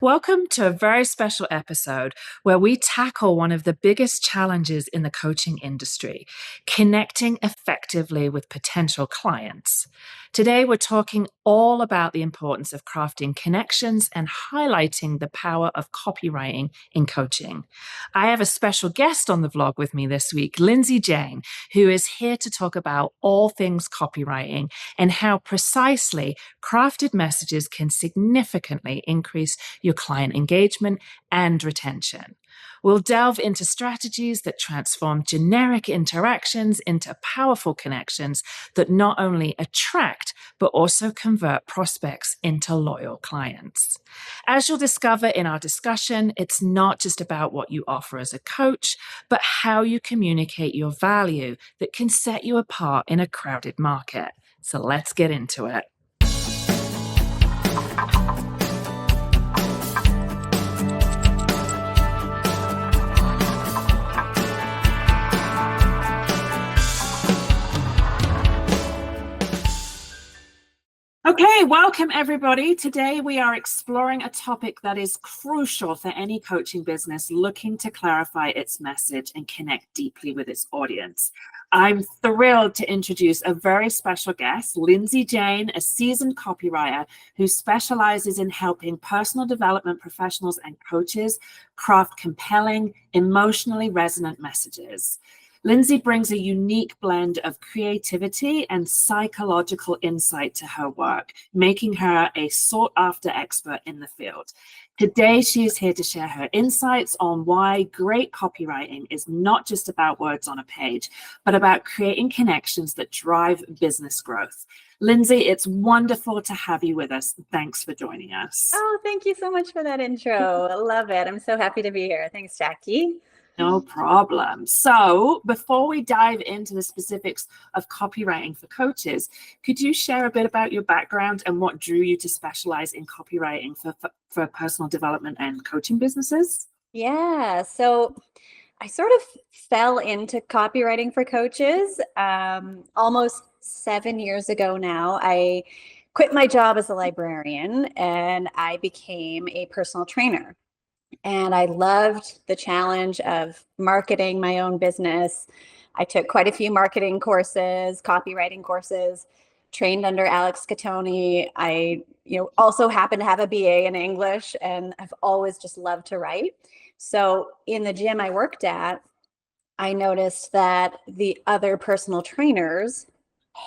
Welcome to a very special episode where we tackle one of the biggest challenges in the coaching industry, connecting effectively with potential clients. Today, we're talking all about the importance of crafting connections and highlighting the power of copywriting in coaching. I have a special guest on the vlog with me this week, Lindsay Jane, who is here to talk about all things copywriting and how precisely crafted messages can significantly increase your client engagement and retention. We'll delve into strategies that transform generic interactions into powerful connections that not only attract, but also convert prospects into loyal clients. As you'll discover in our discussion, it's not just about what you offer as a coach, but how you communicate your value that can set you apart in a crowded market. So let's get into it. Okay, welcome everybody. Today we are exploring a topic that is crucial for any coaching business looking to clarify its message and connect deeply with its audience. I'm thrilled to introduce a very special guest, Lindsay Jane, a seasoned copywriter who specializes in helping personal development professionals and coaches craft compelling, emotionally resonant messages. Lindsay brings a unique blend of creativity and psychological insight to her work, making her a sought-after expert in the field. Today, she is here to share her insights on why great copywriting is not just about words on a page, but about creating connections that drive business growth. Lindsay, it's wonderful to have you with us. Thanks for joining us. Oh, thank you so much for that intro. I love it. I'm so happy to be here. Thanks, Jackie. No problem. So before we dive into the specifics of copywriting for coaches, could you share a bit about your background and what drew you to specialize in copywriting for personal development and coaching businesses? Yeah, so I sort of fell into copywriting for coaches almost 7 years ago now. I quit my job as a librarian and I became a personal trainer. And I loved the challenge of marketing my own business. I took quite a few marketing courses, copywriting courses, trained under Alex Catoni. I, also happen to have a BA in English, and I've always just loved to write. So in the gym I worked at, I noticed that the other personal trainers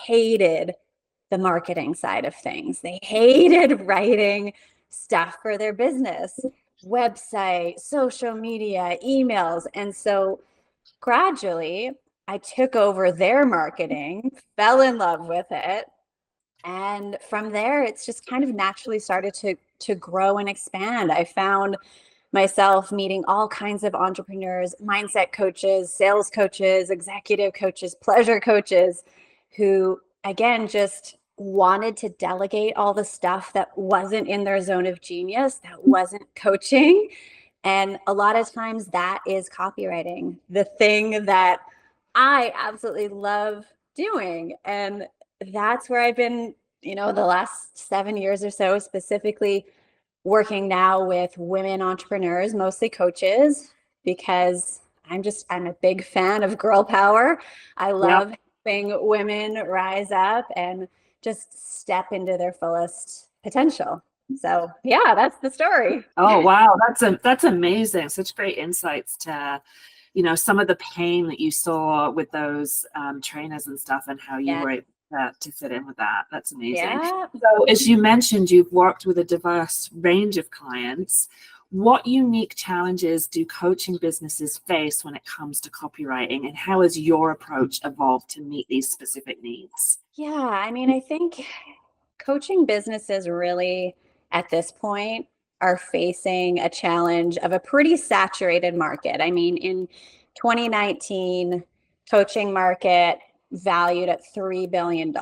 hated the marketing side of things. They hated writing stuff for their business. Website, social media, emails. And so gradually I took over their marketing, fell in love with it. And from there, it's just kind of naturally started to grow and expand. I found myself meeting all kinds of entrepreneurs, mindset coaches, sales coaches, executive coaches, pleasure coaches, who, again, just wanted to delegate all the stuff that wasn't in their zone of genius, that wasn't coaching. And a lot of times that is copywriting, the thing that I absolutely love doing. And that's where I've been, the last 7 years or so, specifically working now with women entrepreneurs, mostly coaches, because I'm a big fan of girl power. I love helping women rise up and just step into their fullest potential. So yeah, that's the story. Oh, wow. That's amazing. Such great insights to, some of the pain that you saw with those trainers and stuff and how you were able to fit in with that. That's amazing. Yeah. So as you mentioned, you've worked with a diverse range of clients. What unique challenges do coaching businesses face when it comes to copywriting, and how has your approach evolved to meet these specific needs? Yeah, I think coaching businesses really at this point are facing a challenge of a pretty saturated market. In 2019, coaching market valued at $3 billion.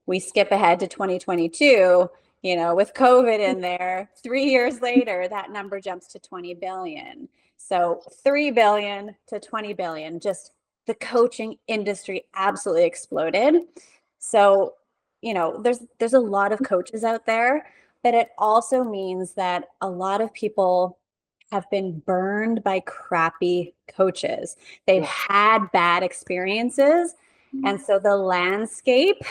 We skip ahead to 2022, with COVID in there, 3 years later, that number jumps to 20 billion. So 3 billion to 20 billion, just the coaching industry absolutely exploded. So, there's a lot of coaches out there, but it also means that a lot of people have been burned by crappy coaches. They've had bad experiences. And so the landscape,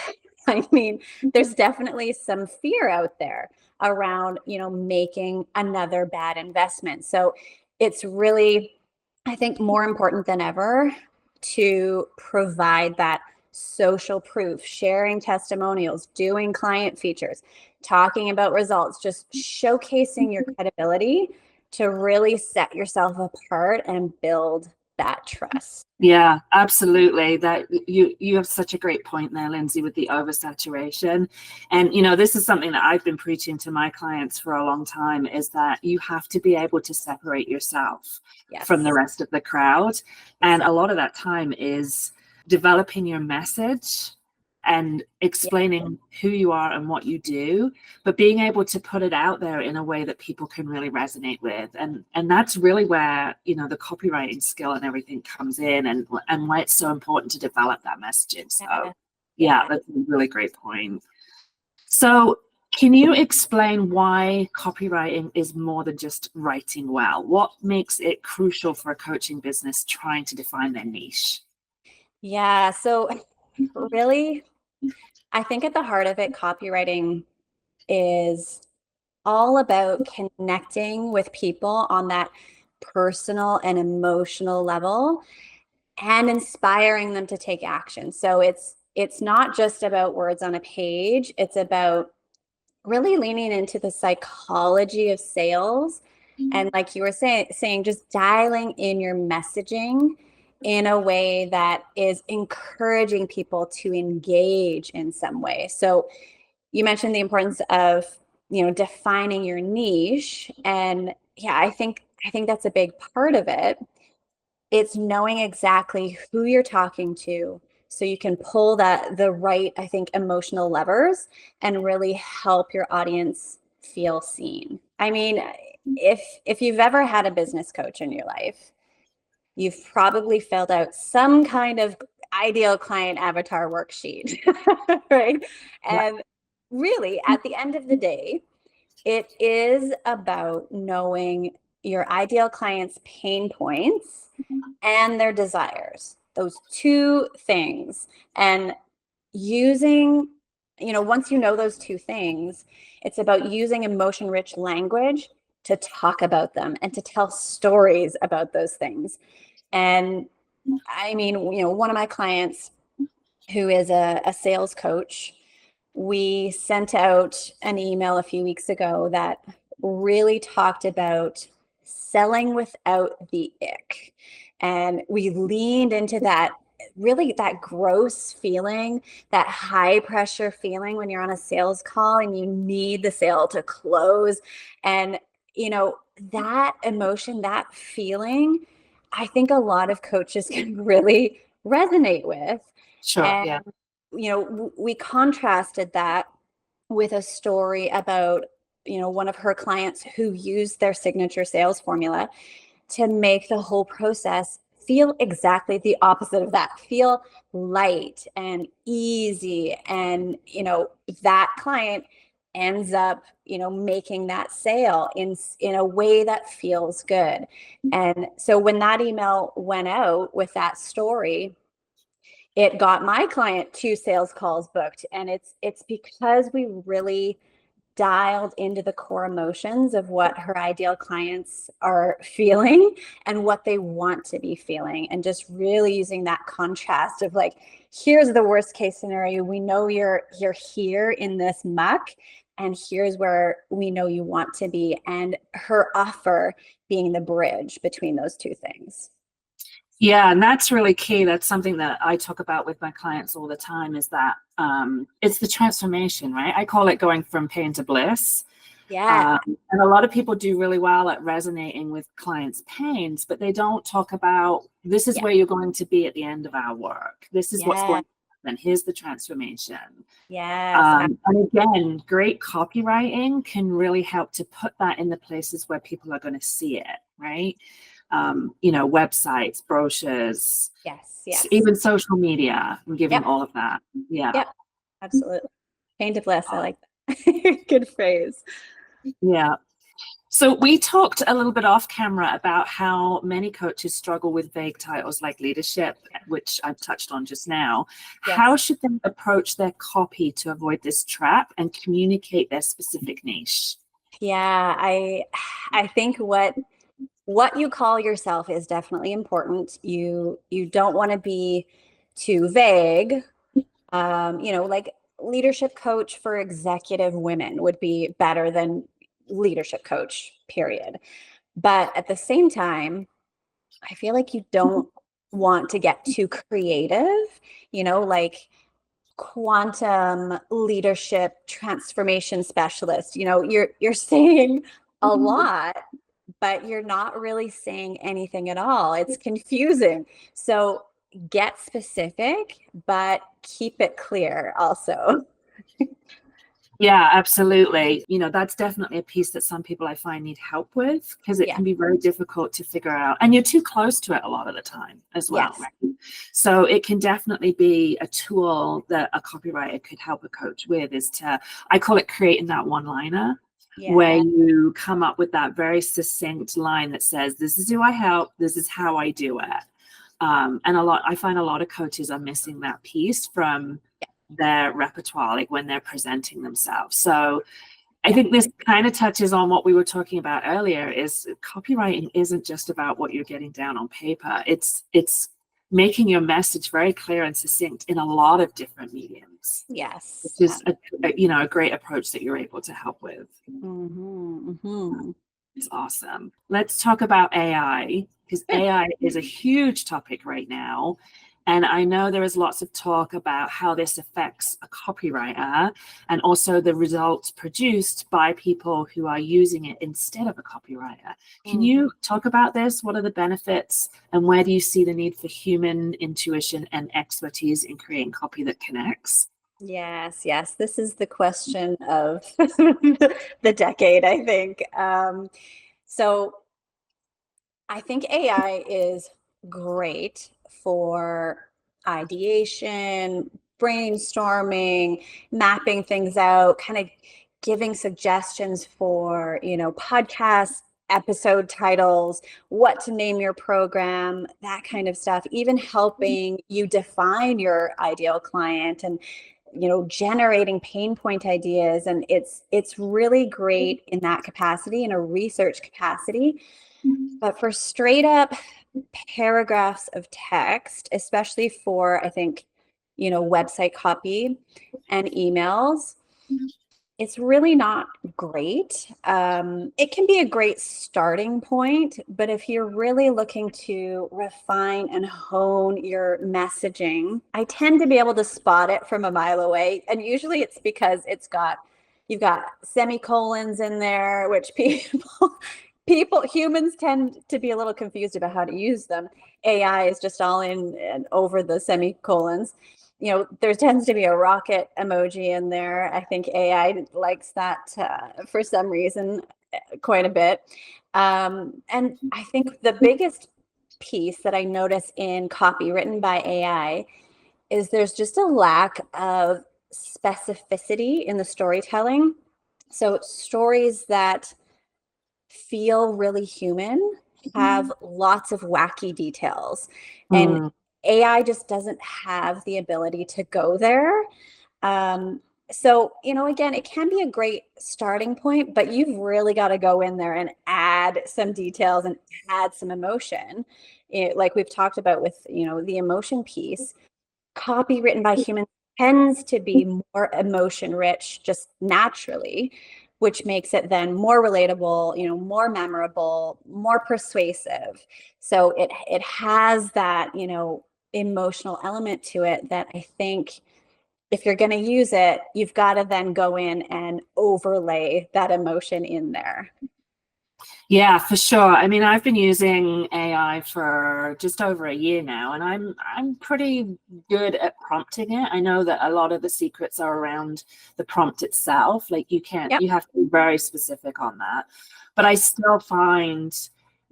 I mean, there's definitely some fear out there around, making another bad investment. So it's really, I think, more important than ever to provide that social proof, sharing testimonials, doing client features, talking about results, just showcasing your credibility to really set yourself apart and build that trust. Yeah, absolutely. That you have such a great point there, Lindsay, with the oversaturation. And this is something that I've been preaching to my clients for a long time, is that you have to be able to separate yourself from the rest of the crowd. And a lot of that time is developing your message and explaining who you are and what you do, but being able to put it out there in a way that people can really resonate with. And that's really where, the copywriting skill and everything comes in, and why it's so important to develop that messaging. So yeah, that's a really great point. So can you explain why copywriting is more than just writing well? What makes it crucial for a coaching business trying to define their niche? Yeah, so really, I think at the heart of it, copywriting is all about connecting with people on that personal and emotional level and inspiring them to take action. So it's not just about words on a page. It's about really leaning into the psychology of sales. And like you were saying, just dialing in your messaging in a way that is encouraging people to engage in some way. So you mentioned the importance of, defining your niche. And yeah, I think that's a big part of it. It's knowing exactly who you're talking to so you can pull the right, I think, emotional levers and really help your audience feel seen. I mean, if you've ever had a business coach in your life, you've probably filled out some kind of ideal client avatar worksheet, right? And really, at the end of the day, it is about knowing your ideal client's pain points and their desires, those two things. And using, once you know those two things, it's about using emotion rich language to talk about them and to tell stories about those things. And I mean, one of my clients who is a sales coach, we sent out an email a few weeks ago that really talked about selling without the ick. And we leaned into that, really that gross feeling, that high pressure feeling when you're on a sales call and you need the sale to close. And, that emotion, that feeling, I think a lot of coaches can really resonate with. Sure. And, Yeah. We contrasted that with a story about, one of her clients who used their signature sales formula to make the whole process feel exactly the opposite of that, feel light and easy. And, that client ends up, making that sale in a way that feels good. And so when that email went out with that story, it got my client 2 sales calls booked. And it's because we really dialed into the core emotions of what her ideal clients are feeling and what they want to be feeling, and just really using that contrast of like, here's the worst case scenario. We know you're here in this muck, and here's where we know you want to be, and her offer being the bridge between those two things. Yeah, and that's really key. That's something that I talk about with my clients all the time, is that it's the transformation, right? I call it going from pain to bliss. Yeah. And a lot of people do really well at resonating with clients' pains, but they don't talk about, this is where you're going to be at the end of our work. This is what's going to happen. Here's the transformation. Yes. And again, great copywriting can really help to put that in the places where people are going to see it, right? Websites, brochures, Yes. even social media, and giving all of that. Yeah. Yep. Absolutely. Pain to bliss. I like Good phrase. Yeah. So we talked a little bit off camera about how many coaches struggle with vague titles like leadership, which I've touched on just now. Yes. How should they approach their copy to avoid this trap and communicate their specific niche? Yeah, I think what you call yourself is definitely important. You don't want to be too vague. Like leadership coach for executive women would be better than leadership coach, period. But at the same time, I feel like you don't want to get too creative, like quantum leadership transformation specialist. You're saying a lot, but you're not really saying anything at all. It's confusing. So get specific, but keep it clear also. Yeah, absolutely. That's definitely a piece that some people I find need help with, because it Yeah. can be very difficult to figure out. And you're too close to it a lot of the time as well, Yes. right? So it can definitely be a tool that a copywriter could help a coach with, I call it creating that one-liner, where you come up with that very succinct line that says, this is who I help, this is how I do it. And I find a lot of coaches are missing that piece from their repertoire, like when they're presenting themselves. So I think this kind of touches on what we were talking about earlier, is copywriting isn't just about what you're getting down on paper. It's making your message very clear and succinct in a lot of different mediums. Yes. Which is a great approach that you're able to help with. Mm-hmm, mm-hmm. It's awesome. Let's talk about AI, because AI is a huge topic right now. And I know there is lots of talk about how this affects a copywriter and also the results produced by people who are using it instead of a copywriter. Can you talk about this? What are the benefits, and where do you see the need for human intuition and expertise in creating copy that connects? Yes. This is the question of the decade, I think. So I think AI is great for ideation, brainstorming, mapping things out, kind of giving suggestions for, podcast episode titles, what to name your program, that kind of stuff, even helping you define your ideal client and generating pain point ideas. And it's really great in that capacity, in a research capacity. But for straight up paragraphs of text, especially for, I think, website copy and emails, it's really not great. It can be a great starting point, but if you're really looking to refine and hone your messaging, I tend to be able to spot it from a mile away. And usually it's because you've got semicolons in there, which humans tend to be a little confused about how to use them. AI is just all in and over the semicolons. There tends to be a rocket emoji in there. I think AI likes that for some reason quite a bit. And I think the biggest piece that I notice in copy written by AI is there's just a lack of specificity in the storytelling. So stories that feel really human have lots of wacky details, and AI just doesn't have the ability to go there. So, again, it can be a great starting point, but you've really got to go in there and add some details and add some emotion. Like we've talked about with, the emotion piece, copy written by humans tends to be more emotion rich just naturally, which makes it then more relatable, more memorable, more persuasive. So it has that, emotional element to it that I think if you're going to use it, you've got to then go in and overlay that emotion in there. Yeah, for sure. I mean, I've been using AI for just over a year now, and I'm pretty good at prompting it. I know that a lot of the secrets are around the prompt itself. Like you have to be very specific on that. But I still find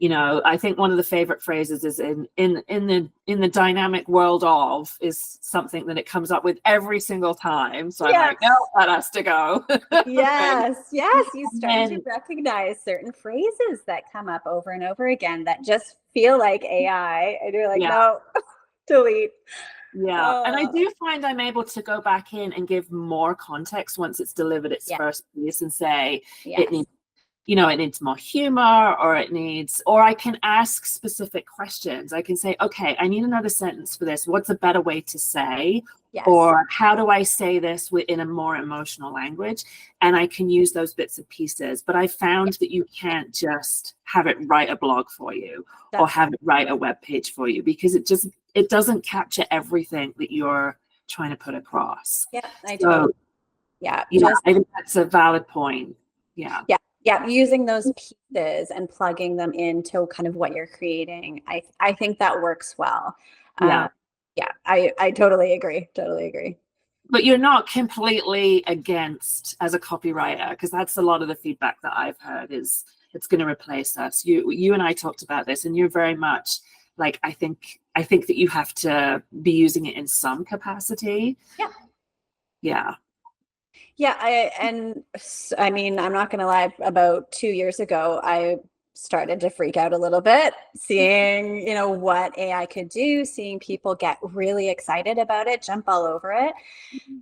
I think one of the favorite phrases is in the dynamic world of is something that it comes up with every single time. So I'm like, no, that has to go. Yes, you start to recognize certain phrases that come up over and over again that just feel like AI, and you're like, no, delete. Yeah. And I do find I'm able to go back in and give more context once it's delivered its first piece and say it needs, it needs more humor, or I can ask specific questions. I can say, okay, I need another sentence for this. What's a better way to say? Or how do I say this in a more emotional language? And I can use those bits and pieces. But I found that you can't just have it write a blog for you or have it write a web page for you, because it doesn't capture everything that you're trying to put across. I think that's a valid point. Using those pieces and plugging them into kind of what you're creating, I think that works well. I totally agree. But you're not completely against as a copywriter, because that's a lot of the feedback that I've heard is it's going to replace us. You and I talked about this, and you're very much like, I think that you have to be using it in some capacity. I mean, I'm not going to lie, about 2 years ago, I started to freak out a little bit, seeing, what AI could do, seeing people get really excited about it, jump all over it.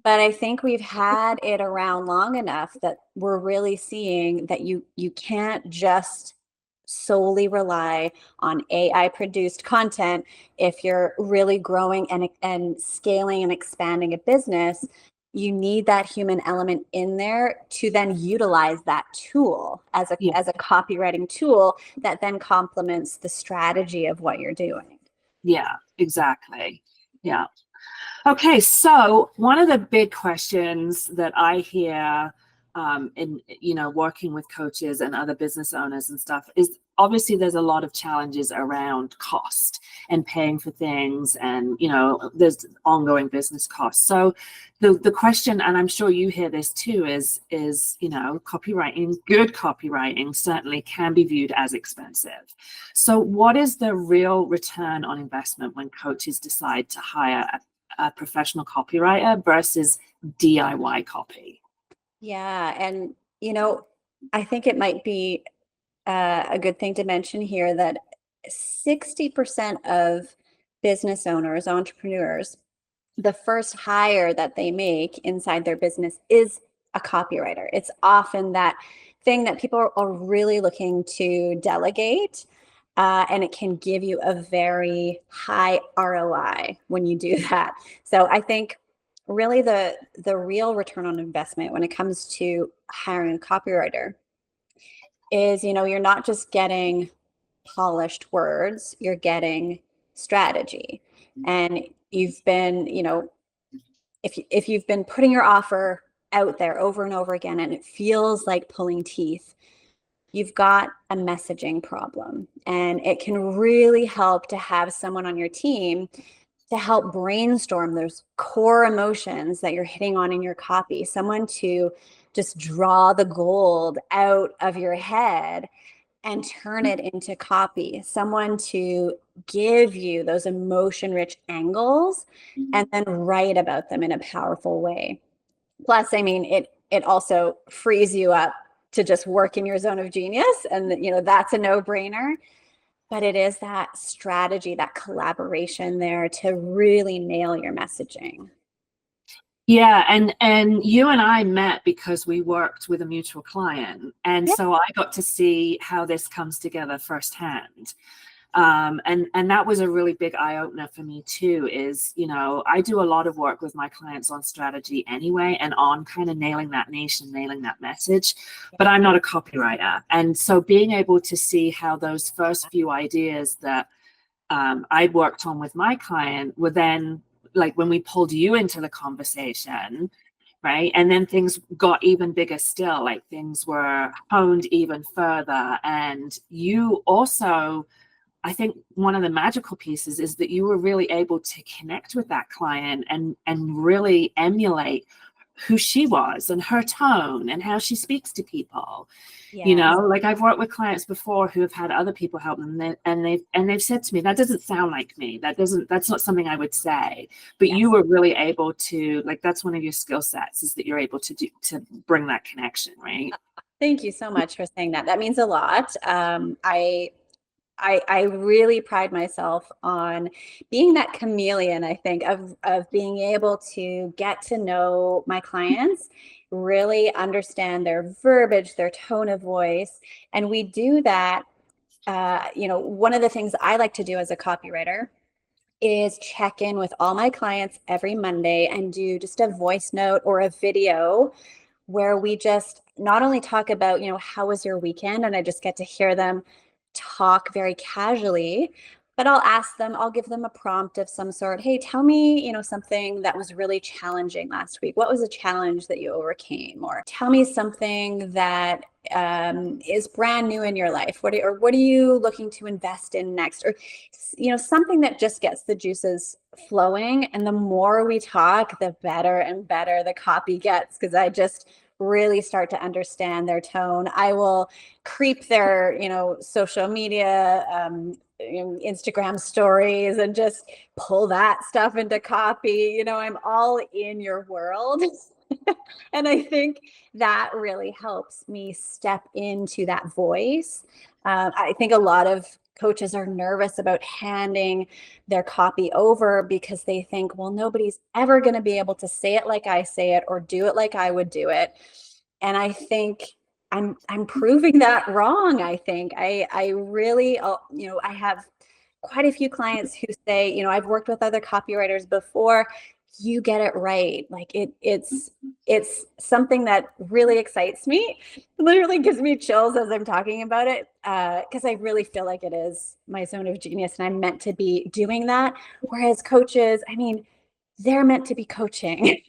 But I think we've had it around long enough that we're really seeing that you can't just solely rely on AI produced content if you're really growing and scaling and expanding a business. You need that human element in there to then utilize that tool as a copywriting tool that then complements the strategy of what you're doing. Yeah, exactly. Yeah. Okay, so one of the big questions that I hear in working with coaches and other business owners and stuff is, obviously there's a lot of challenges around cost and paying for things, and there's ongoing business costs. So the question, and I'm sure you hear this too, is copywriting, good copywriting certainly can be viewed as expensive. So what is the real return on investment when coaches decide to hire a professional copywriter versus DIY copy? Yeah, and I think it might be a good thing to mention here that 60% of business owners, entrepreneurs, the first hire that they make inside their business is a copywriter. It's often that thing that people are really looking to delegate, and it can give you a very high ROI when you do that. So I think really the real return on investment when it comes to hiring a copywriter is, you're not just getting polished words, you're getting strategy. And you've been, if you've been putting your offer out there over and over again and it feels like pulling teeth, you've got a messaging problem. And it can really help to have someone on your team to help brainstorm those core emotions that you're hitting on in your copy, someone to just draw the gold out of your head and turn it into copy, someone to give you those emotion-rich angles and then write about them in a powerful way. Plus, I mean, it also frees you up to just work in your zone of genius, and that's a no-brainer. But it is that strategy, that collaboration there to really nail your messaging. Yeah, and you and I met because we worked with a mutual client, and so I got to see how this comes together firsthand. And that was a really big eye-opener for me too, is, I do a lot of work with my clients on strategy anyway, and on kind of nailing that niche and nailing that message, but I'm not a copywriter. And so being able to see how those first few ideas that I'd worked on with my client were then, like when we pulled you into the conversation, right? And then things got even bigger still, like things were honed even further. And you also, I think one of the magical pieces is that you were really able to connect with that client and really emulate who she was and her tone and how she speaks to people. Yes. Like I've worked with clients before who have had other people help them, and they've said to me, that doesn't sound like me. That's not something I would say. But Yes. you were really able to, like, that's one of your skill sets, is that you're able to bring that connection, right? Thank you so much for saying that. That means a lot. I really pride myself on being that chameleon, I think, of being able to get to know my clients, really understand their verbiage, their tone of voice. And we do that. One of the things I like to do as a copywriter is check in with all my clients every Monday and do just a voice note or a video where we just not only talk about, how was your weekend? And I just get to hear them talk very casually, but I'll give them a prompt of some sort. Hey, tell me, something that was really challenging last week. What was a challenge that you overcame? Or tell me something that is brand new in your life. What are you looking to invest in next? Or, something that just gets the juices flowing. And the more we talk, the better and better the copy gets, because I just really start to understand their tone. I will creep their, social media, Instagram stories, and just pull that stuff into copy. I'm all in your world. And I think that really helps me step into that voice. I think a lot of coaches are nervous about handing their copy over because they think, well, nobody's ever going to be able to say it like I say it or do it like I would do it. And I think I'm proving that wrong. I think I really, I have quite a few clients who say, I've worked with other copywriters before. You get it right. Like it's something that really excites me. Literally gives me chills as I'm talking about it, because I really feel like it is my zone of genius, and I'm meant to be doing that. Whereas coaches, they're meant to be coaching.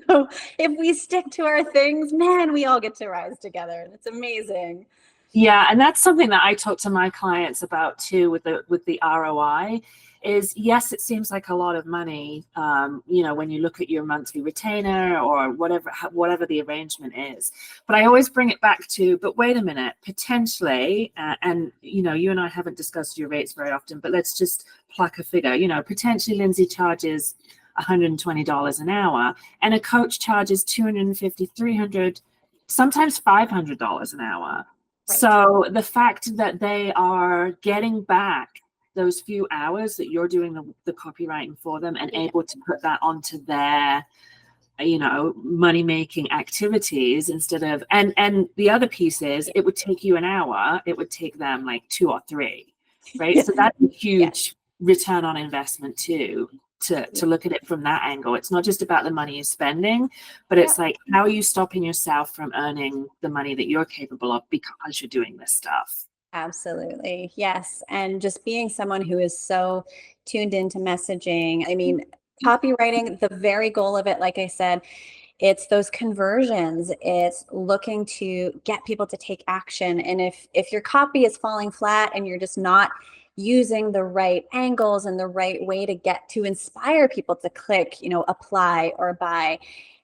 So if we stick to our things, man, we all get to rise together, and it's amazing. Yeah, and that's something that I talk to my clients about too, with the ROI. Is, yes, it seems like a lot of money, when you look at your monthly retainer or whatever the arrangement is. But I always bring it back to, but wait a minute, potentially, and you and I haven't discussed your rates very often, but let's just pluck a figure. Potentially Lindsay charges $120 an hour, and a coach charges $250, $300, sometimes $500 an hour. Right. So the fact that they are getting back those few hours that you're doing the copywriting for them, and able to put that onto their, money making activities instead of, and the other piece is, it would take you an hour, it would take them like 2 or 3, right? Yeah. So that's a huge return on investment too, to look at it from that angle. It's not just about the money you're spending, but it's like, how are you stopping yourself from earning the money that you're capable of because you're doing this stuff? Absolutely. Yes. And just being someone who is so tuned into messaging. Copywriting, the very goal of it, like I said, it's those conversions. It's looking to get people to take action. And if your copy is falling flat and you're just not using the right angles and the right way to get to inspire people to click, apply or buy,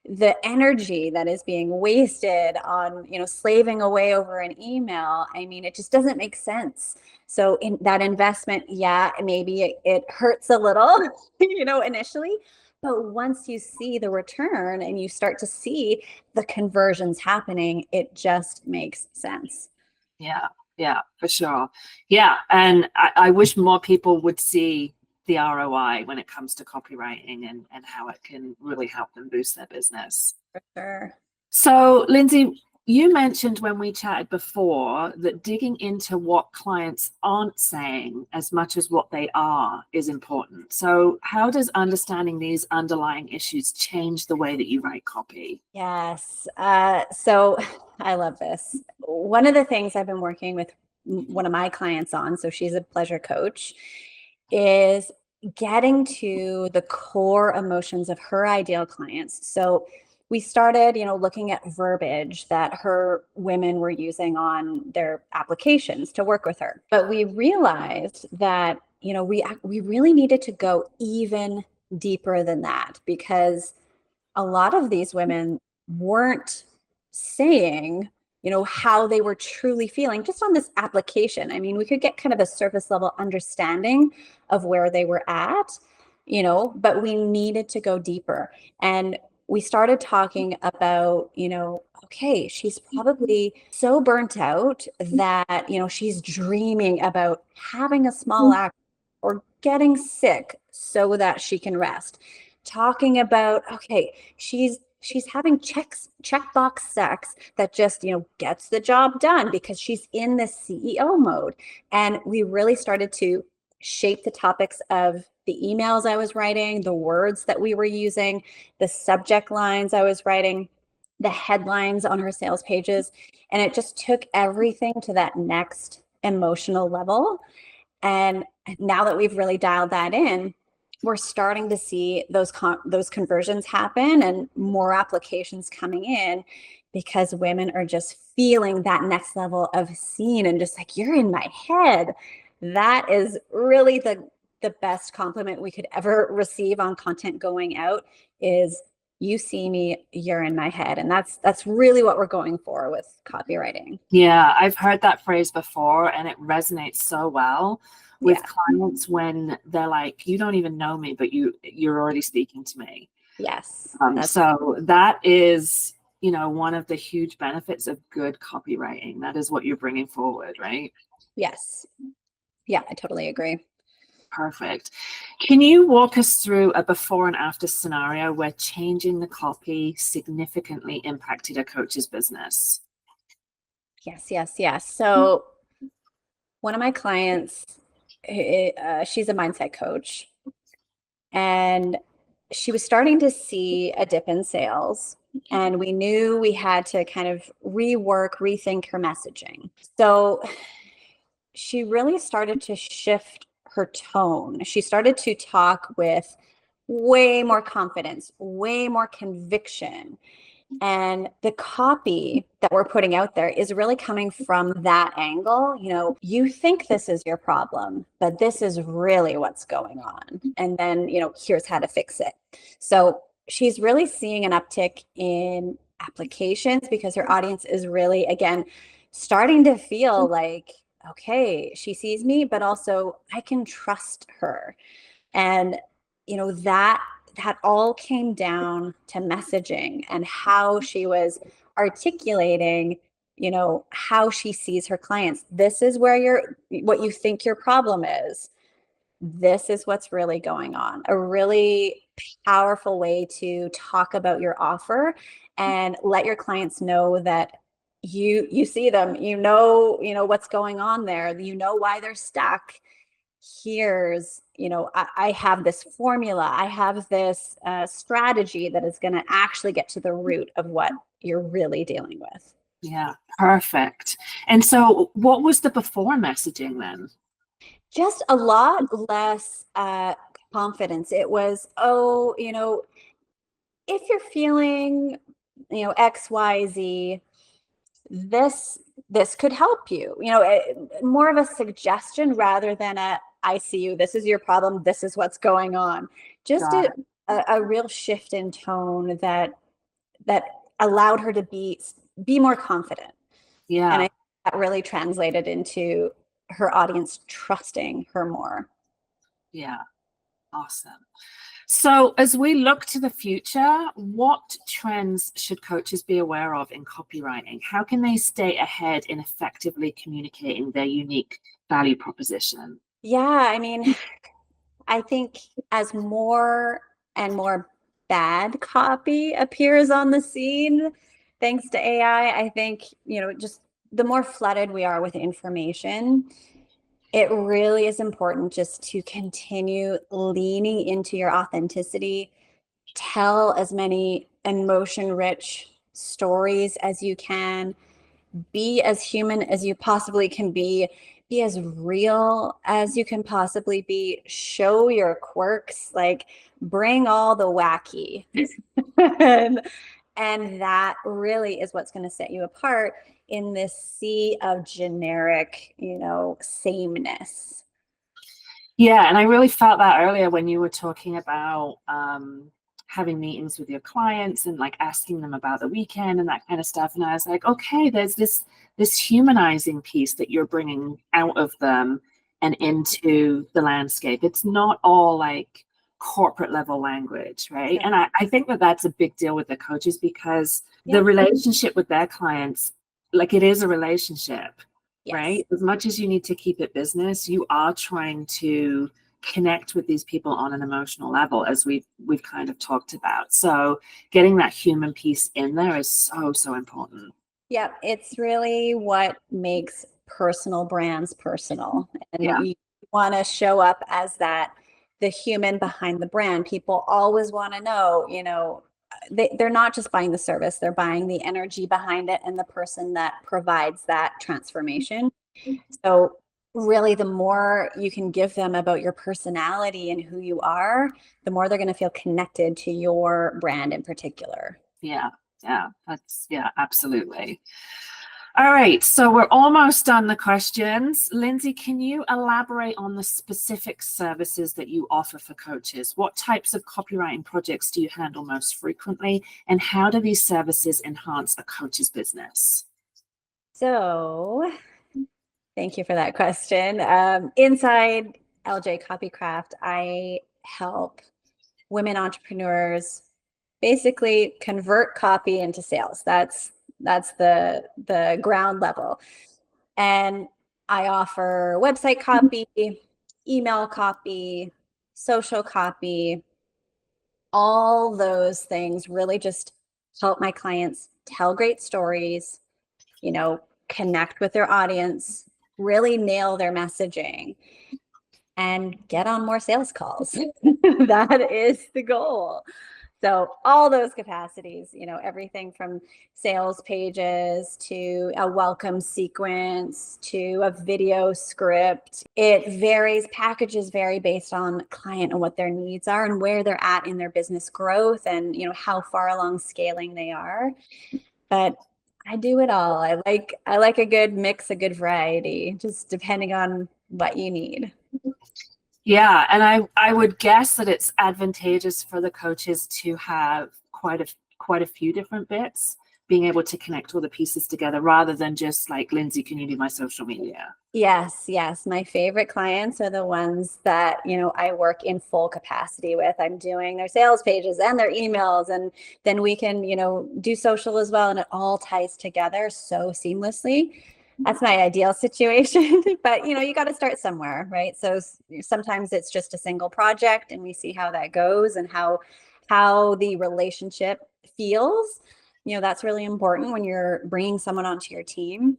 the energy that is being wasted on, slaving away over an email, it just doesn't make sense. So in that investment, maybe it hurts a little, initially, but once you see the return and you start to see the conversions happening, it just makes sense. Yeah, for sure. Yeah, and I wish more people would see the ROI when it comes to copywriting, and how it can really help them boost their business. For sure. So, Lindsay, you mentioned when we chatted before that digging into what clients aren't saying as much as what they are is important. So how does understanding these underlying issues change the way that you write copy? Yes. So I love this. One of the things I've been working with one of my clients on, so she's a pleasure coach, is getting to the core emotions of her ideal clients. So we started, looking at verbiage that her women were using on their applications to work with her. But we realized that, we really needed to go even deeper than that, because a lot of these women weren't saying, how they were truly feeling just on this application. I mean, we could get kind of a surface level understanding of where they were at, but we needed to go deeper. And we started talking about, okay, she's probably so burnt out that, she's dreaming about having a small act or getting sick so that she can rest. Talking about, okay, she's having checkbox sex that just, gets the job done because she's in this CEO mode. And we really started to shape the topics of the emails I was writing, the words that we were using, the subject lines I was writing, the headlines on her sales pages. And it just took everything to that next emotional level. And now that we've really dialed that in, we're starting to see those conversions happen and more applications coming in because women are just feeling that next level of seen and just like, you're in my head. That is really the best compliment we could ever receive on content going out is you see me, you're in my head. And that's really what we're going for with copywriting. Yeah, I've heard that phrase before and it resonates so well with Yeah. clients when they're like, you don't even know me, but you're already speaking to me. Yes. So that is, one of the huge benefits of good copywriting. That is what you're bringing forward, right? Yes. Yeah, I totally agree. Perfect. Can you walk us through a before and after scenario where changing the copy significantly impacted a coach's business? Yes. So one of my clients, she's a mindset coach, and she was starting to see a dip in sales. And we knew we had to kind of rethink her messaging. So she really started to shift her tone. She started to talk with way more confidence, way more conviction. And the copy that we're putting out there is really coming from that angle. You think this is your problem, but this is really what's going on. And then, here's how to fix it. So she's really seeing an uptick in applications because her audience is really, again, starting to feel like, okay, she sees me, but also I can trust her. And, that all came down to messaging and how she was articulating, how she sees her clients. This is where what you think your problem is. This is what's really going on. A really powerful way to talk about your offer and let your clients know that you see them, what's going on there, why they're stuck. Here's, I have this formula, I have this strategy that is going to actually get to the root of what you're really dealing with. Yeah, perfect. And so what was the before messaging then? Just a lot less confidence. It was, if you're feeling, XYZ, this could help you, more of a suggestion rather than I see you, this is your problem, this is what's going on. Just a real shift in tone that allowed her to be more confident. Yeah. And I think that really translated into her audience trusting her more. Yeah. Awesome. So as we look to the future, what trends should coaches be aware of in copywriting? How can they stay ahead in effectively communicating their unique value proposition? Yeah, I mean, I think as more and more bad copy appears on the scene, thanks to AI, I think, just the more flooded we are with information, it really is important just to continue leaning into your authenticity, tell as many emotion-rich stories as you can, be as human as you possibly can be as real as you can possibly be, show your quirks, like bring all the wacky. and that really is what's going to set you apart in this sea of generic, sameness. Yeah, and I really felt that earlier when you were talking about having meetings with your clients and like asking them about the weekend and that kind of stuff. And I was like, okay, there's this humanizing piece that you're bringing out of them and into the landscape. It's not all like corporate level language, right? Sure. And I think that that's a big deal with the coaches, because Yeah. the relationship with their clients, like it is a relationship, Yes. right? As much as you need to keep it business, you are trying to connect with these people on an emotional level, as we've kind of talked about. So getting that human piece in there is so important. Yeah, it's really what makes personal brands personal. And Yeah. you want to show up as the human behind the brand. People always want to know, they're not just buying the service, they're buying the energy behind it and the person that provides that transformation. So really, the more you can give them about your personality and who you are, the more they're going to feel connected to your brand in particular. Yeah, absolutely. All right, so we're almost done the questions. Lindsay, can you elaborate on the specific services that you offer for coaches? What types of copywriting projects do you handle most frequently, and how do these services enhance a coach's business? So, thank you for that question. Inside LJ Copycraft, I help women entrepreneurs basically convert copy into sales. That's the ground level. And I offer website copy, email copy, social copy, all those things really just help my clients tell great stories, connect with their audience, really nail their messaging, and get on more sales calls. That is the goal. So all those capacities, everything from sales pages to a welcome sequence to a video script. It varies, packages vary based on client and what their needs are and where they're at in their business growth and, how far along scaling they are. But I do it all. I like a good mix, a good variety, just depending on what you need. Yeah, and I would guess that it's advantageous for the coaches to have quite a few different bits, being able to connect all the pieces together rather than just like, Lindsay, can you do my social media? Yes. My favorite clients are the ones that, I work in full capacity with. I'm doing their sales pages and their emails, and then we can, do social as well. And it all ties together so seamlessly. That's my ideal situation, but you got to start somewhere, right? So sometimes it's just a single project and we see how that goes and how the relationship feels. That's really important when you're bringing someone onto your team.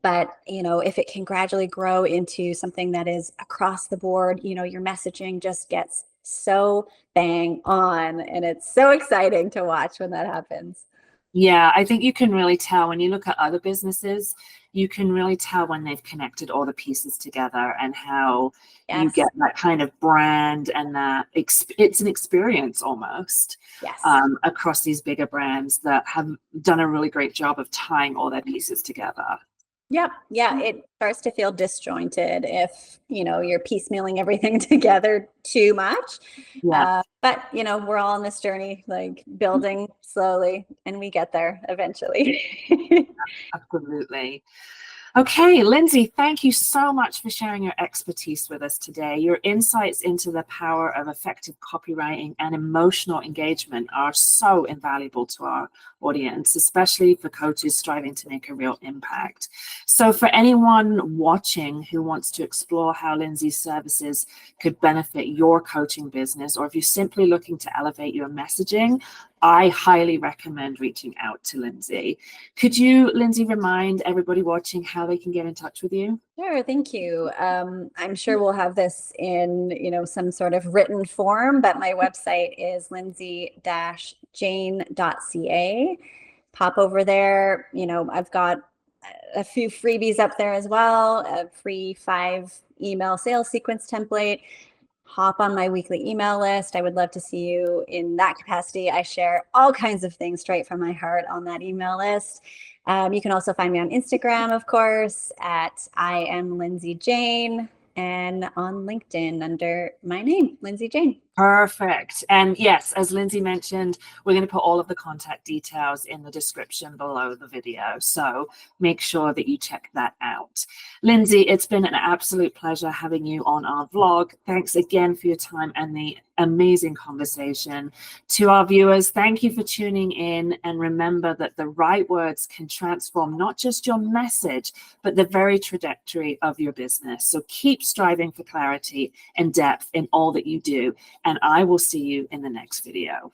But, if it can gradually grow into something that is across the board, your messaging just gets so bang on, and it's so exciting to watch when that happens. Yeah, I think you can really tell when you look at other businesses, you can really tell when they've connected all the pieces together and how you Yes. get that kind of brand and that it's an experience almost Yes. Across these bigger brands that have done a really great job of tying all their pieces together. Yep. Yeah. It starts to feel disjointed if, you're piecemealing everything together too much. Yeah. But, we're all on this journey, like building slowly, and we get there eventually. Absolutely. Okay, Lindsay, thank you so much for sharing your expertise with us today. Your insights into the power of effective copywriting and emotional engagement are so invaluable to our audience, especially for coaches striving to make a real impact. So for anyone watching who wants to explore how Lindsay's services could benefit your coaching business, or if you're simply looking to elevate your messaging, I highly recommend reaching out to Lindsay. Could you, Lindsay, remind everybody watching how they can get in touch with you? Sure, thank you. I'm sure we'll have this in, some sort of written form, but my website is lindsay-jane.ca. Pop over there. I've got a few freebies up there as well, a free 5 email sales sequence template. Hop on my weekly email list. I would love to see you in that capacity. I share all kinds of things straight from my heart on that email list. You can also find me on Instagram, of course, at I am Lindsay Jane, and on LinkedIn under my name, Lindsay Jane. Perfect. And yes, as Lindsay mentioned, we're going to put all of the contact details in the description below the video. So make sure that you check that out. Lindsay, it's been an absolute pleasure having you on our vlog. Thanks again for your time and the amazing conversation. To our viewers, thank you for tuning in. And remember that the right words can transform not just your message, but the very trajectory of your business. So keep striving for clarity and depth in all that you do. And I will see you in the next video.